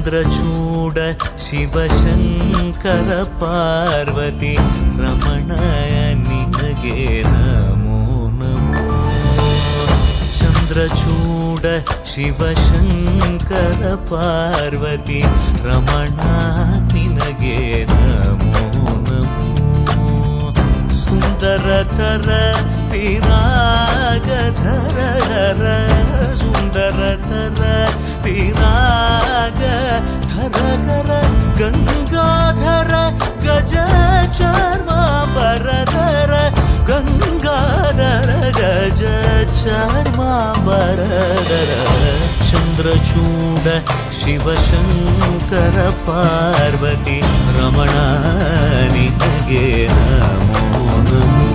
ಚಂದ್ರಚೂಡ ಶಿವಶಂಕರ ಪಾರ್ವತಿ ರಮಣಯ ನಿನಗೆ ನಮೋ ನಮೋ. ಚಂದ್ರಚೂಡ ಶಿವಶಂಕರ ಪಾರ್ವತಿ ರಮಣ ನಿನಗೆ ನಮೋ ನಮೋ. ಸುಂದರತರ ವಿರಾಗಧರ ಸುಂದರತರ ವಿರಾಗಧರ ಗಂಗಾಧರ ಗಜ ಚರ್ಮಾಂಬರಧರ ಗಂಗಾಧರ ಗಜ ಚರ್ಮಾಂಬರಧರ. ಚಂದ್ರಚೂಡ ಶಿವಶಂಕರ ಪಾರ್ವತಿ ರಮಣ ನಿನಗೆ ನಮೋ ನಮೋ.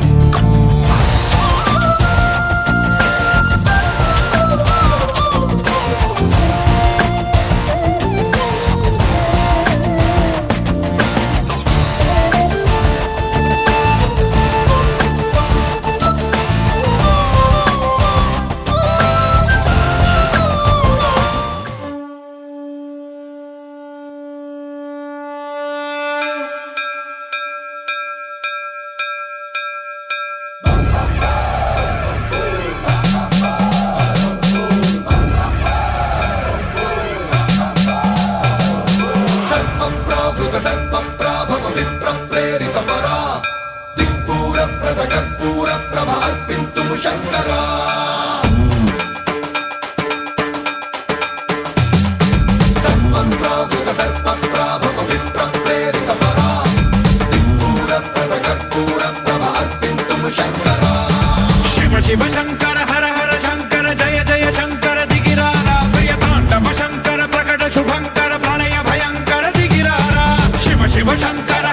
शिव शंकर हर हर शंकर जय जय शंकर दिगिरारा प्रिय तांडव शंकर प्रकट शुभंकर प्रणय भयंकर दिगिरारा शिव शिव शंकर